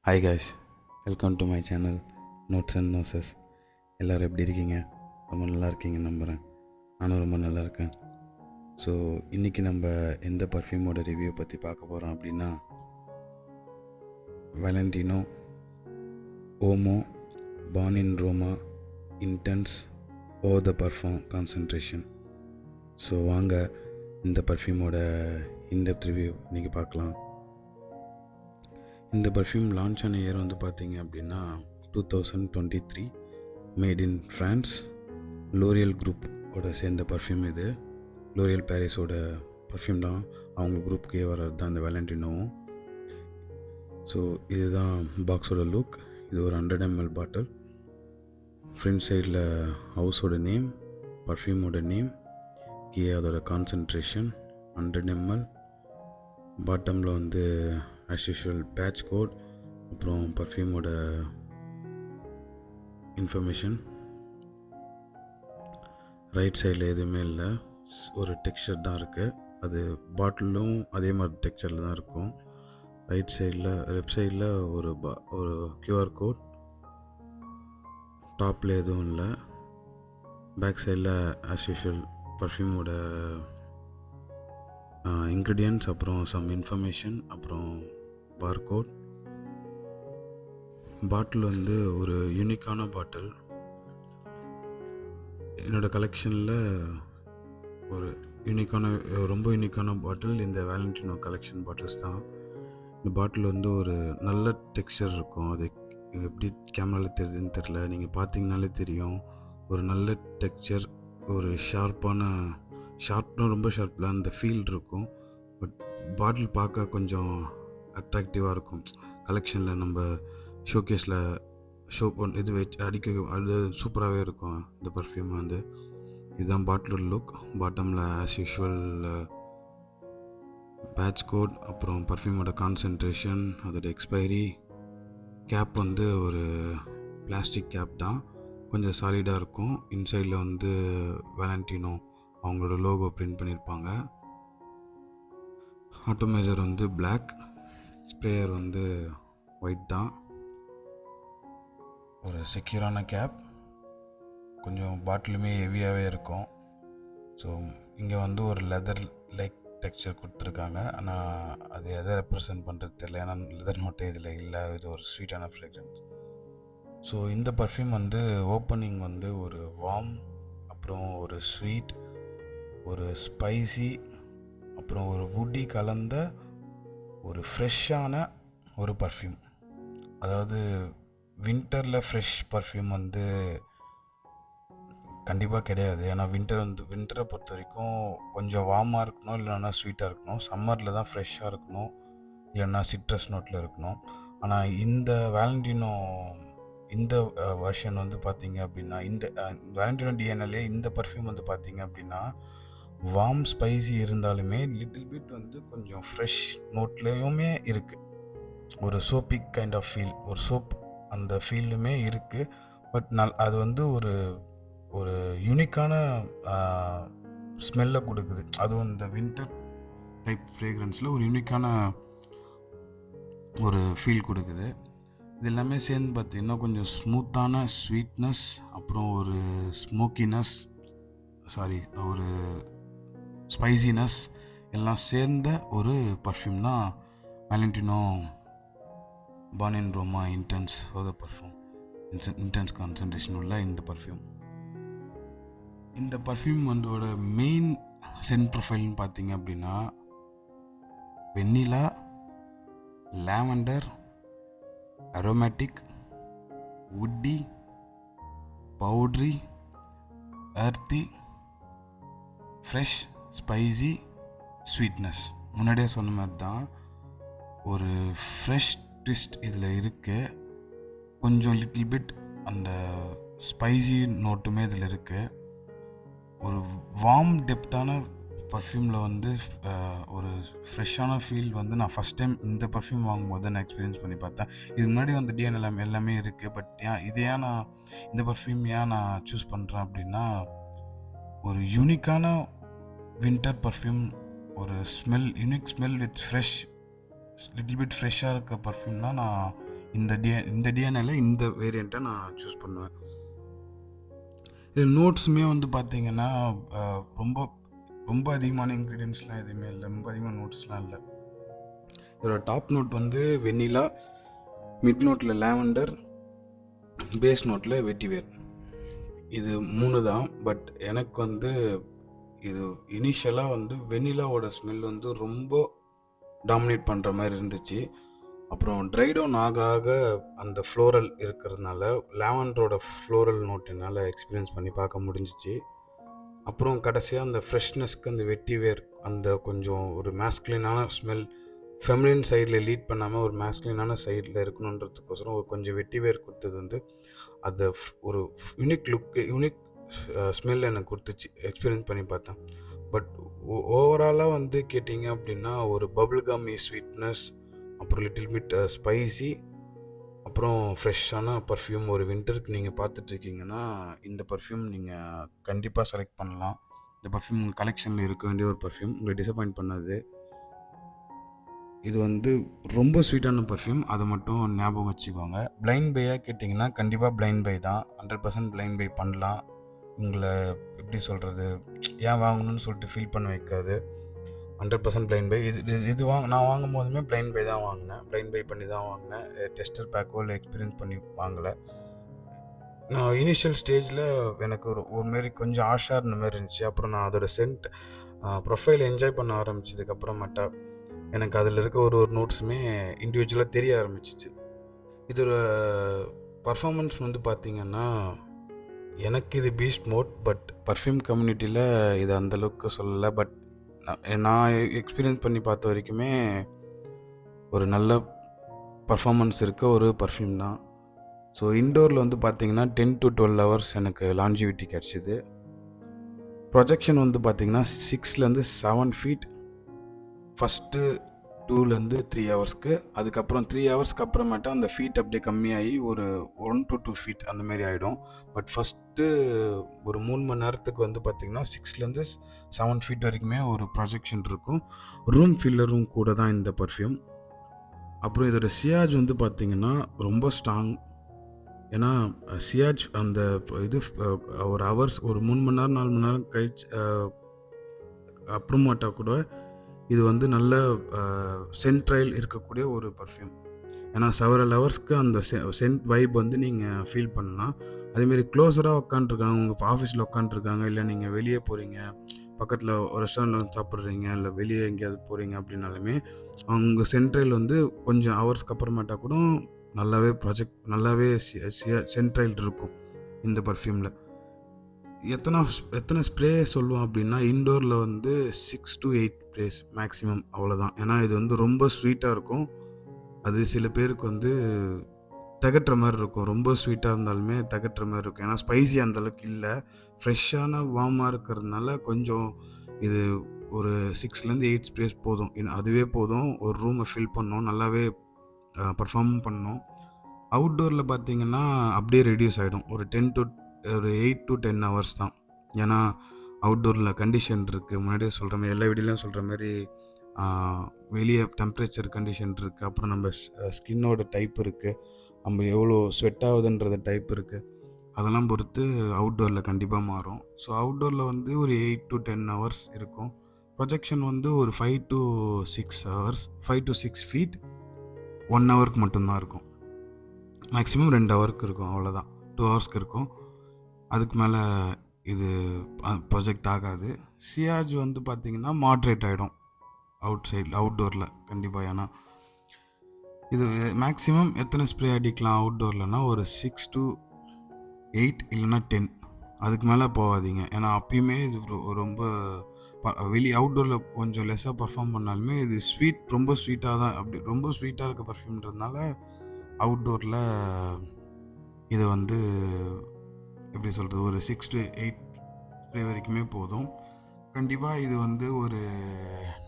Hi guys, welcome to my channel notes and noses. எல்லோரும் எப்படி இருக்கீங்க? ரொம்ப நல்லா இருக்கீங்கன்னு நம்புகிறேன். நானும் ரொம்ப நல்லா இருக்கேன். ஸோ இன்றைக்கி நம்ம எந்த பர்ஃப்யூமோட ரிவ்யூ பற்றி பார்க்க போகிறோம் அப்படின்னா, Valentino Uomo Born in Roma intense eau de perfume concentration. So வாங்க இந்த பர்ஃப்யூமோட இன்டெப்த் ரிவ்யூ இன்றைக்கி பார்க்கலாம். இந்த பர்ஃப்யூம் லான்ச் ஆன இயர் வந்து பார்த்தீங்க அப்படின்னா 2023, மேட் இன் ஃப்ரான்ஸ். லோரியல் குரூப்போட சேர்ந்த பர்ஃப்யூம் இது. லோரியல் பாரிஸோட பர்ஃப்யூம் தான், அவங்க குரூப்புக்கே வர்றது தான் இந்த வேலண்டினோவும். ஸோ இதுதான் பாக்ஸோட லுக். இது ஒரு 100 ml பாட்டில். ஃப்ரண்ட் சைடில் ஹவுஸோட நேம், பர்ஃப்யூமோட நேம், கீழே அதோட கான்சன்ட்ரேஷன் 100 ml. பாட்டமில் வந்து ஆஸ் யூஷுவல் பேட்ச் கோட், அப்புறம் பர்ஃப்யூமோட இன்ஃபர்மேஷன். ரைட் சைடில் எதுவுமே இல்லை, ஒரு டெக்ஸ்சர் தான் இருக்குது. அது பாட்டிலும் அதே மாதிரி டெக்ஸ்சரில் தான் இருக்கும். ரைட் சைடில் லெஃப்ட் சைடில் ஒரு QR கோட், டாப்பில் எதுவும் இல்லை. பேக் சைடில் ஆஸ் யூஷுவல் பர்ஃப்யூமோட இன்க்ரீடியன்ட்ஸ், அப்புறம் சம் இன்ஃபர்மேஷன், அப்புறம் பார்கோட். பாட்டில் வந்து ஒரு யூனிக்கான பாட்டில். என்னோடய கலெக்ஷனில் ஒரு ரொம்ப யூனிக்கான பாட்டில் இந்த வேலண்டினோ கலெக்ஷன் பாட்டில்ஸ் தான். இந்த பாட்டில் வந்து ஒரு நல்ல டெக்ஸ்சர் இருக்கும். அது எப்படி கேமராவில் தெரியுதுன்னு தெரில, நீங்கள் பார்த்தீங்கனாலே தெரியும். ஒரு நல்ல டெக்ஸ்சர், ஒரு ஷார்ப்னா ரொம்ப ஷார்ப்பில் அந்த ஃபீல் இருக்கும். பட் பாட்டில் பார்க்க கொஞ்சம் அட்ராக்டிவாக இருக்கும். கலெக்ஷனில் நம்ம ஷோகேஸில் இது வச்சு அது சூப்பராகவே இருக்கும் இந்த பர்ஃப்யூம் வந்து. இதுதான் பாட்டிலோட லுக். பாட்டமில் ஆஸ் யூஷுவல் பேட்ச் கோட், அப்புறம் பர்ஃப்யூமோட கான்சன்ட்ரேஷன், அதோட எக்ஸ்பைரி. கேப் வந்து ஒரு பிளாஸ்டிக் கேப் தான், கொஞ்சம் சாலிடாக இருக்கும். இன்சைடில் வந்து வேலண்டினோ அவங்களோட லோகோ பிரிண்ட் பண்ணியிருப்பாங்க. ஆட்டோமைசர் வந்து பிளாக், ஸ்ப்ரேயர் வந்து ஒயிட் தான். ஒரு செக்யூரான கேப், கொஞ்சம் பாட்டிலுமே ஹெவியாகவே இருக்கும். ஸோ இங்கே வந்து ஒரு லெதர் லைக் டெக்ஸ்சர் கொடுத்துருக்காங்க. ஆனால் அது எதை ரெப்ரசன்ட் பண்ணுறது தெரியல, ஏன்னா லெதர் மட்டும் இதில் இல்லை. இது ஒரு ஸ்வீட்டான ஃப்ரேக்ரன்ஸ். ஸோ இந்த பர்ஃப்யூம் வந்து ஓப்பனிங் வந்து ஒரு வார்ம், அப்புறம் ஒரு ஸ்வீட், ஒரு ஸ்பைசி, அப்புறம் ஒரு வுட்டி கலந்த ஒரு ஃப்ரெஷ்ஷான ஒரு பர்ஃப்யூம். அதாவது வின்டரில் ஃப்ரெஷ் பர்ஃப்யூம் வந்து கண்டிப்பாக கிடையாது. ஏன்னா வின்டரை பொறுத்த வரைக்கும் கொஞ்சம் வார்மாக இருக்கணும், இல்லைன்னா ஸ்வீட்டாக இருக்கணும். சம்மரில் தான் ஃப்ரெஷ்ஷாக இருக்கணும், இல்லைன்னா சிட்ரஸ் நோட்டில் இருக்கணும். ஆனால் இந்த வேலண்டினோ இந்த வெர்ஷன் வந்து பார்த்திங்க அப்படின்னா, இந்த வேலண்டினோ டிஎன்எல்ஏ இந்த பர்ஃப்யூம் வந்து பார்த்திங்க அப்படின்னா வார்ம் ஸ்பைசி இருந்தாலுமே லிட்டில் பிட் வந்து கொஞ்சம் ஃப்ரெஷ் நோட்லேயுமே இருக்குது. ஒரு சோப்பிக் கைண்ட் ஆஃப் ஃபீல், ஒரு சோப் அந்த ஃபீல்லுமே இருக்குது. பட் அது வந்து ஒரு ஒரு யூனிக்கான ஸ்மெல்லை கொடுக்குது. அதுவும் இந்த வின்டர் டைப் ஃப்ரேக்ரன்ஸில் ஒரு யூனிக்கான ஒரு ஃபீல் கொடுக்குது. இது எல்லாமே சேர்ந்து பார்த்திங்கன்னா கொஞ்சம் ஸ்மூத்தான ஸ்வீட்னஸ், அப்புறம் ஒரு ஸ்மோக்கினஸ், ஒரு ஸ்பைசினஸ் எல்லாம் சேர்ந்த ஒரு பர்ஃப்யூம் தான் Valentino born in Roma intense eau de parfum. Intense concentration உள்ள இந்த பர்ஃப்யூம். இந்த பர்ஃப்யூம் வந்தோட மெயின் சென்ட் ப்ரொஃபைல்னு பார்த்தீங்க அப்படின்னா vanilla, lavender, aromatic, woody, powdery, earthy, fresh, spicy, sweetness. முன்னாடியே சொன்ன மாதிரி தான் ஒரு ஃப்ரெஷ் ட்விஸ்ட் இதில் இருக்குது. கொஞ்சம் லிட்டில் பிட் அந்த ஸ்பைசி நோட்டுமே இதில் இருக்குது. ஒரு வார்ம் டெப்த்தான பர்ஃப்யூமில் வந்து ஒரு ஃப்ரெஷ்ஷான ஃபீல் வந்து நான் ஃபஸ்ட் டைம் இந்த பர்ஃப்யூம் வாங்கும்போது நான் எக்ஸ்பீரியன்ஸ் பண்ணி பார்த்தேன். இதுக்கு முன்னாடி வந்து டிஎன்எல் எல்லாமே இருக்குது. பட் ஏன் நான் இந்த பர்ஃப்யூம் நான் சூஸ் பண்ணுறேன் அப்படின்னா, ஒரு யூனிக்கான வின்டர் பர்ஃப்யூம், ஒரு unique smell with fresh little bit ஃப்ரெஷ்ஷாக இருக்க பர்ஃப்யூம்னா நான் இந்த டிஎன்ஏல இந்த வேரியண்ட்டை நான் சூஸ் பண்ணுவேன். இது நோட்ஸுமே வந்து பார்த்தீங்கன்னா ரொம்ப ரொம்ப அதிகமான இன்க்ரீடியன்ஸ்லாம் எதுவுமே இல்லை, ரொம்ப அதிகமான நோட்ஸ்லாம் இல்லை. இதோட டாப் நோட் வந்து வெண்ணிலா, மிட் நோட்டில் லாவெண்டர், பேஸ் நோட்டில் வெட்டிவேர். இது 3 தான். பட் எனக்கு வந்து இது இனிஷியலாக வந்து வெண்ணிலாவோட ஸ்மெல் வந்து ரொம்ப டாமினேட் பண்ணுற மாதிரி இருந்துச்சு. அப்புறம் ட்ரை டவுன் ஆக ஆக அந்த ஃப்ளோரல் இருக்கிறதுனால லாவெண்டரோட ஃப்ளோரல் நோட் என்னால் எக்ஸ்பீரியன்ஸ் பண்ணி பார்க்க முடிஞ்சிச்சு. அப்புறம் கடைசியாக அந்த ஃப்ரெஷ்னஸ்க்கு அந்த வெட்டிவேர் அந்த கொஞ்சம் ஒரு மேஸ்குலினான ஸ்மெல், ஃபெமினின் சைடில் லீட் பண்ணாமல் ஒரு மேஸ்குலினான சைடில் இருக்கணுன்றதுக்கோசரம் ஒரு கொஞ்சம் வெட்டிவேர் கொடுத்தது வந்து அந்த ஒரு யூனிக் லுக்கு, யூனிக் ஸ்மெல் எனக்கு கொடுத்துச்சு எக்ஸ்பீரியன்ஸ் பண்ணி பார்த்தேன். பட் ஓவராலாக வந்து கேட்டிங்க அப்படின்னா ஒரு பபுள் கம்மி ஸ்வீட்னஸ், அப்புறம் லிட்டில் பிட் ஸ்பைசி, அப்புறம் ஃப்ரெஷ்ஷான பர்ஃப்யூம் ஒரு வின்டருக்கு நீங்கள் பார்த்துட்ருக்கீங்கன்னா இந்த பர்ஃப்யூம் நீங்கள் கண்டிப்பாக செலக்ட் பண்ணலாம். இந்த பர்ஃப்யூம் உங்கள் கலெக்ஷனில் இருக்க வேண்டிய ஒரு பர்ஃப்யூம். உங்களை டிசப்பாயிண்ட் பண்ணாது. இது வந்து ரொம்ப ஸ்வீட்டான பர்ஃப்யூம், அதை மட்டும் ஞாபகம் வச்சுக்கோங்க. பிளைண்ட் பையாக கேட்டிங்கன்னா கண்டிப்பாக பிளைண்ட் பை தான், 100% பிளைண்ட் பை பண்ணலாம். உங்களை எப்படி சொல்கிறது, ஏன் வாங்கணும்னு சொல்லிட்டு ஃபீல் பண்ண வைக்காது. 100% பிளைண்ட் பை. இது நான் வாங்கும் போதுமே பிளைண்ட் பை தான் வாங்கினேன், பிளைண்ட் பை பண்ணி தான் வாங்கினேன். டெஸ்டர் பேக்கோ இல்லை எக்ஸ்பீரியன்ஸ் பண்ணி வாங்கலை. நான் இனிஷியல் ஸ்டேஜில் எனக்கு ஒரு மாரி கொஞ்சம் ஆஷாக இருந்த மாதிரி இருந்துச்சு. அப்புறம் நான் அதோட சென்ட் ப்ரொஃபைல் என்ஜாய் பண்ண ஆரம்பிச்சதுக்கப்புறமேட்டா எனக்கு அதில் இருக்க ஒரு நோட்ஸுமே இண்டிவிஜுவலாக தெரிய ஆரம்பிச்சிச்சு. இதோட பர்ஃபார்மன்ஸ் வந்து பார்த்திங்கன்னா எனக்கு இது பீஸ்ட் மோட். பட் பர்ஃப்யூம் கம்யூனிட்டியில் இது அந்தளவுக்கு சொல்லலை. பட் நான் எக்ஸ்பீரியன்ஸ் பண்ணி பார்த்த வரைக்குமே ஒரு நல்ல பர்ஃபார்மன்ஸ் இருக்க ஒரு பர்ஃப்யூம் தான். ஸோ இன்டோரில் வந்து பார்த்திங்கன்னா 10 to 12 hours எனக்கு லான்ஜிவிட்டி கிடச்சிது. ப்ரொஜெக்ஷன் வந்து பார்த்திங்கன்னா 6 to 7 feet first 2 to 3 hours. அதுக்கப்புறம் 3 hours அப்புறமேட்டா அந்த ஃபீட் அப்படியே கம்மியாகி ஒரு 1 to 2 feet அந்த மாதிரி ஆகிடும். பட் ஃபஸ்ட்டு ஒரு 3 மணி நேரத்துக்கு வந்து பார்த்திங்கன்னா 6 to 7 feet வரைக்குமே ஒரு ப்ரொஜெக்ஷன் இருக்கும். ரூம் ஃபில்லரும் கூட தான் இந்த பர்ஃப்யூம். அப்புறம் இதோட சியாஜ் வந்து பார்த்திங்கன்னா ரொம்ப ஸ்ட்ராங். ஏன்னா சியாஜ் அந்த இது ஒரு ஹவர்ஸ் ஒரு 3 மணி நேரம் 4 மணி நேரம் கழிச்சு அப்புறமாட்டா கூட இது வந்து நல்ல சென்ட்ரைல் இருக்கக்கூடிய ஒரு பர்ஃப்யூம். ஏன்னா செவரல் ஹவர்ஸ்க்கு அந்த சென்ட் வைப் வந்து நீங்கள் ஃபீல் பண்ணலாம். அதேமாரி க்ளோஸராக உட்காண்ட்ருக்காங்க, உங்கள் ஆஃபீஸில் உட்காண்ட்ருக்காங்க, இல்லை நீங்கள் வெளியே போகிறீங்க, பக்கத்தில் ஒரு ரெஸ்டாரண்ட்டில் சாப்பிட்றீங்க, இல்லை வெளியே எங்கேயாவது போகிறீங்க அப்படின்னாலுமே அவங்க சென்ட்ரைல் வந்து கொஞ்சம் ஹவர்ஸ்க்கு அப்புறமேட்டா கூட நல்லாவே சென்ட்ரைல் இருக்கும் இந்த பர்ஃப்யூமில். எத்தனை ஸ்ப்ரே சொல்லுவோம் அப்படின்னா இன்டோரில் வந்து 6 to 8 ஸ்ப்ரேஸ் மேக்ஸிமம், அவ்வளோதான். ஏன்னா இது வந்து ரொம்ப ஸ்வீட்டாக இருக்கும். அது சில பேருக்கு வந்து திகட்டுற மாதிரி இருக்கும். ரொம்ப ஸ்வீட்டாக இருந்தாலுமே திகட்டுற மாதிரி இருக்கும். ஏன்னா ஸ்பைசி அந்தளவுக்கு இல்லை, ஃப்ரெஷ்ஷான வார்மாக இருக்கிறதுனால கொஞ்சம் இது ஒரு 6 to 8 ஸ்ப்ரேஸ் போதும். அதுவே போதும் ஒரு ரூமை ஃபில் பண்ணணும், நல்லாவே பர்ஃபார்ம் பண்ணணும். அவுட்டோரில் பார்த்திங்கன்னா அப்படியே ரெடியூஸ் ஆகிடும். ஒரு 8 to 10 hours தான். ஏன்னா அவுட்டோரில் கண்டிஷன் இருக்குது. முன்னாடியே சொல்கிற மாதிரி எல்லா வீடியோலையும் சொல்கிற மாதிரி வெளியே டெம்பரேச்சர் கண்டிஷன் இருக்குது. அப்புறம் நம்ம ஸ்கின்னோட டைப் இருக்குது, நம்ம எவ்வளோ ஸ்வெட் ஆகுதுன்றத டைப் இருக்குது. அதெல்லாம் பொறுத்து அவுட்டோரில் கண்டிப்பாக மாறும். ஸோ அவுட்டோரில் வந்து ஒரு 8 to 10 hours இருக்கும். ப்ரொஜெக்ஷன் வந்து ஒரு 5 to 6 hours, 5 to 6 feet 1 hourக்கு மட்டும்தான் இருக்கும். மேக்ஸிமம் 2 hourக்கு இருக்கும், அவ்வளோதான். 2 hours இருக்கும். அதுக்கு மேலே இது ப்ரொஜெக்ட் ஆகாது. சியாஜ் வந்து பார்த்திங்கன்னா மாட்ரேட் ஆகிடும் அவுட்டோரில் கண்டிப்பாக. ஏன்னா இது மேக்ஸிமம் எத்தனை ஸ்ப்ரே அடிக்கலாம் அவுட்டோர்லனா ஒரு 6 to 8 இல்லைன்னா 10, அதுக்கு மேலே போகாதீங்க. ஏன்னா அப்பயுமே இது ரொம்ப அவுட்டோரில் கொஞ்சம் லெஸ்ஸாக பர்ஃபார்ம் பண்ணாலுமே இது ரொம்ப ஸ்வீட்டாக தான், அப்படி ரொம்ப ஸ்வீட்டாக இருக்க பர்ஃப்யூம்ன்றதுனால அவுட்டோரில் இது வந்து எப்படி சொல்கிறது ஒரு 6 to 8 ஸ்ப்ரே வரைக்குமே போதும். கண்டிப்பாக இது வந்து ஒரு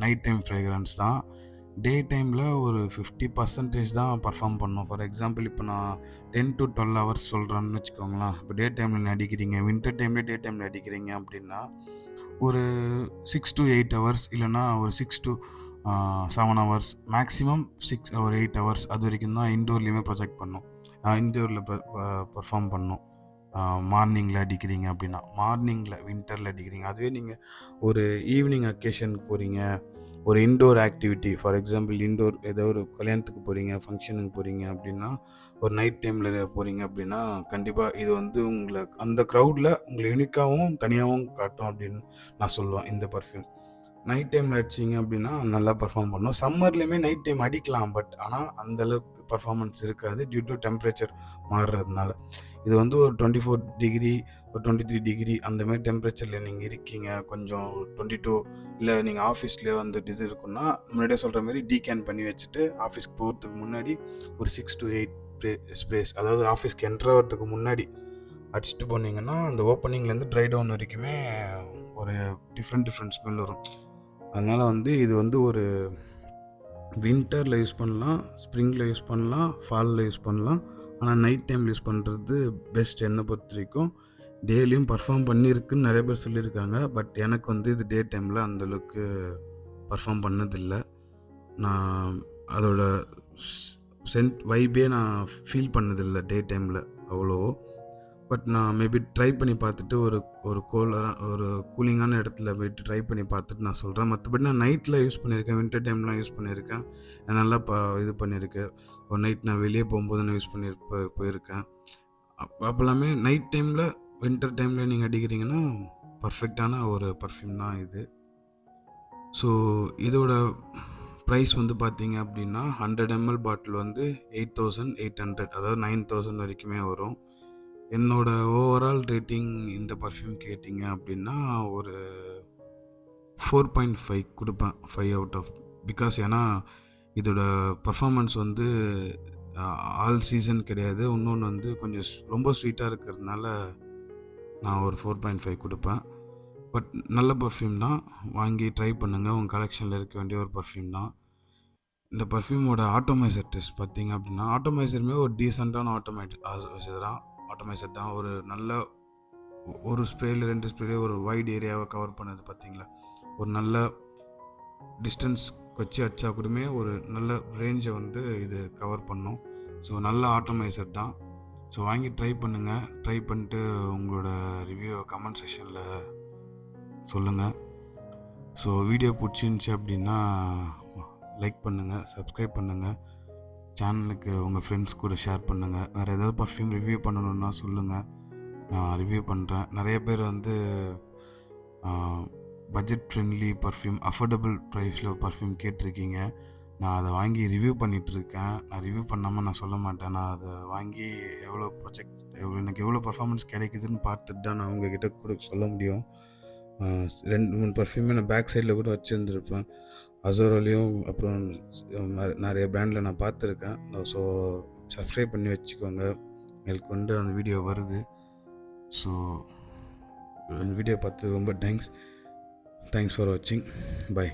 நைட் டைம் ஃப்ரேக்ரன்ஸ் தான். டே டைமில் ஒரு 50% தான் பர்ஃபார்ம் பண்ணோம். ஃபார் எக்ஸாம்பிள் இப்போ நான் 10 to 12 hours சொல்கிறேன்னு வச்சுக்கோங்களேன். இப்போ டே டைமில் அடிக்கிறீங்க, வின்டர் டைம்லேயே டே டைமில் அடிக்கிறீங்க அப்படின்னா ஒரு 6 to 8 hours இல்லைனா ஒரு 6 to 7 hours maximum 6 or 8 hours அது வரைக்கும் தான் இன்டோர்லேயுமே ப்ரொஜெக்ட் பண்ணும். இன்டோரில் பர்ஃபார்ம் பண்ணும். மார்னிங்கில் அடிக்கிறீங்க அப்படின்னா, மார்னிங்கில் வின்டரில் அடிக்கிறீங்க. அதுவே நீங்கள் ஒரு ஈவினிங் அக்கேஷனுக்கு போகிறீங்க, ஒரு indoor activity, for example indoor ஏதோ ஒரு கல்யாணத்துக்கு போகிறீங்க, ஃபங்க்ஷனுக்கு போகிறீங்க அப்படின்னா, ஒரு நைட் டைமில் போகிறீங்க அப்படின்னா, கண்டிப்பாக இது வந்து உங்களை அந்த க்ரௌடில் உங்களை யூனிக்காகவும் தனியாகவும் காட்டும் அப்படின்னு நான் சொல்லுவேன் இந்த பர்ஃப்யூம். நைட் டைமில் அடிச்சிங்க அப்படின்னா நல்லா பர்ஃபார்ம் பண்ணும். சம்மர்லேயுமே நைட் டைம் அடிக்கலாம், பட் ஆனால் அந்தளவுக்கு பர்ஃபார்மன்ஸ் இருக்காது டியூ டு டெம்பரேச்சர் மாறுறதுனால. இது வந்து ஒரு 24 டிகிரி, ஒரு 23 டிகிரி அந்தமாரி டெம்பரேச்சரில் நீங்கள் இருக்கீங்க, கொஞ்சம் 22 இல்லை நீங்கள் ஆஃபீஸ்லேயே வந்துட்டு இது இருக்குன்னா, முன்னாடியே சொல்கிற மாதிரி டீகேன் பண்ணி வச்சுட்டு ஆஃபீஸ்க்கு போகிறதுக்கு முன்னாடி ஒரு 6 to 8 ஸ்ப்ரேஸ், அதாவது ஆஃபீஸ்க்கு என்ட்ரு ஆகிறதுக்கு முன்னாடி அடிச்சுட்டு போனீங்கன்னா அந்த ஓப்பனிங்லேருந்து ட்ரை டவுன் வரைக்குமே ஒரு டிஃப்ரெண்ட் ஸ்மெல் வரும். அதனால் வந்து இது வந்து ஒரு வின்டரில் யூஸ் பண்ணலாம், ஸ்ப்ரிங்கில் யூஸ் பண்ணலாம், ஃபாலில் யூஸ் பண்ணலாம். ஆனால் நைட் டைமில் யூஸ் பண்ணுறது பெஸ்ட் என்னை பொறுத்த வரைக்கும். டேலையும் பர்ஃபார்ம் பண்ணியிருக்குன்னு நிறைய பேர் சொல்லியிருக்காங்க, பட் எனக்கு வந்து இது டே டைமில் அந்தளவுக்கு பர்ஃபார்ம் பண்ணதில்லை. நான் அதோட சென்ட் வைபே நான் ஃபீல் பண்ணதில்லை டே டைமில் அவ்வளோ. பட் நான் மேபி ட்ரை பண்ணி பார்த்துட்டு ஒரு கூலிங்கான இடத்துல போய்ட்டு ட்ரை பண்ணி பார்த்துட்டு நான் சொல்கிறேன். மற்றபடி நான் நைட்டில் யூஸ் பண்ணியிருக்கேன், வின்டர் டைம்லாம் யூஸ் பண்ணியிருக்கேன், நல்லா இது பண்ணியிருக்கேன். ஒரு நைட் நான் வெளியே போகும்போது நான் யூஸ் போயிருக்கேன். அப்போல்லாமே நைட் டைமில் வின்டர் டைமில் நீங்கள் அடிக்கிறீங்கன்னா பர்ஃபெக்டான ஒரு பர்ஃப்யூம் தான் இது. ஸோ இதோட ப்ரைஸ் வந்து பார்த்தீங்க அப்படின்னா 100 ml பாட்டில் வந்து 8,800, அதாவது 9,000 வரைக்குமே வரும். என்னோட ஓவரால் ரேட்டிங் இந்த பர்ஃப்யூம் கேட்டிங்க அப்படின்னா ஒரு 4.5 கொடுப்பேன், 5 out of. பிகாஸ் ஏன்னா இதோட பர்ஃபார்மன்ஸ் வந்து ஆல் சீசன் கிடையாது. இன்னொன்று வந்து கொஞ்சம் ரொம்ப ஸ்வீட்டாக இருக்கிறதுனால நான் ஒரு 4.5 கொடுப்பேன். பட் நல்ல பர்ஃப்யூம் தான், வாங்கி ட்ரை பண்ணுங்கள். உங்கள் கலெக்ஷனில் இருக்க வேண்டிய ஒரு பர்ஃப்யூம் தான். இந்த பர்ஃப்யூமோட ஆட்டோமைசர் டெஸ்ட் பார்த்தீங்க அப்படின்னா, ஆட்டோமைசருமே ஒரு டீசெண்டான ஆட்டோமைசர் தான். ஒரு நல்ல ஒரு ஸ்ப்ரேயில் 2 ஸ்ப்ரேலே ஒரு வைட் ஏரியாவை கவர் பண்ணுது பார்த்தீங்களா. ஒரு நல்ல டிஸ்டன்ஸ் வச்சு அடித்தா கூடமே ஒரு நல்ல ரேஞ்சை வந்து இது கவர் பண்ணும். ஸோ நல்ல ஆட்டோமைசர் தான். ஸோ வாங்கி ட்ரை பண்ணுங்கள். ட்ரை பண்ணிட்டு உங்களோட ரிவ்யூ கமெண்ட் செக்ஷனில் சொல்லுங்கள். ஸோ வீடியோ பிடிச்சிருந்துச்சி அப்படின்னா லைக் பண்ணுங்கள், சப்ஸ்கிரைப் பண்ணுங்கள், சேனலுக்கு உங்கள் ஃப்ரெண்ட்ஸ் கூட ஷேர் பண்ணுங்கள். வேறு ஏதாவது பர்ஃப்யூம் ரிவ்யூ பண்ணணுன்னா சொல்லுங்கள், நான் ரிவ்யூ பண்ணுறேன். நிறைய பேர் வந்து பட்ஜெட் ஃப்ரெண்ட்லி பர்ஃப்யூம், அஃபோர்டபுள் ப்ரைஸில் பர்ஃப்யூம் கேட்டிருக்கீங்க. நான் அதை வாங்கி ரிவ்யூ பண்ணிகிட்ருக்கேன். நான் ரிவ்யூ பண்ணாமல் நான் சொல்ல மாட்டேன். நான் அதை வாங்கி எனக்கு எவ்வளோ பர்ஃபார்மன்ஸ் கிடைக்குதுன்னு பார்த்துட்டு தான் நான் உங்ககிட்ட கூட சொல்ல முடியும். 2-3 பர்ஃப்யூமே நான் பேக் சைடில் கூட வச்சுருந்துருப்பேன். அசோரோலையும் அப்புறம் நிறைய பிராண்டில் நான் பார்த்துருக்கேன். ஸோ சப்ஸ்கிரைப் பண்ணி வச்சுக்கோங்க, மேற்கொண்டு அந்த வீடியோ வருது. ஸோ இந்த வீடியோ பார்த்து ரொம்ப தேங்க்ஸ் ஃபார் வாட்சிங். பை.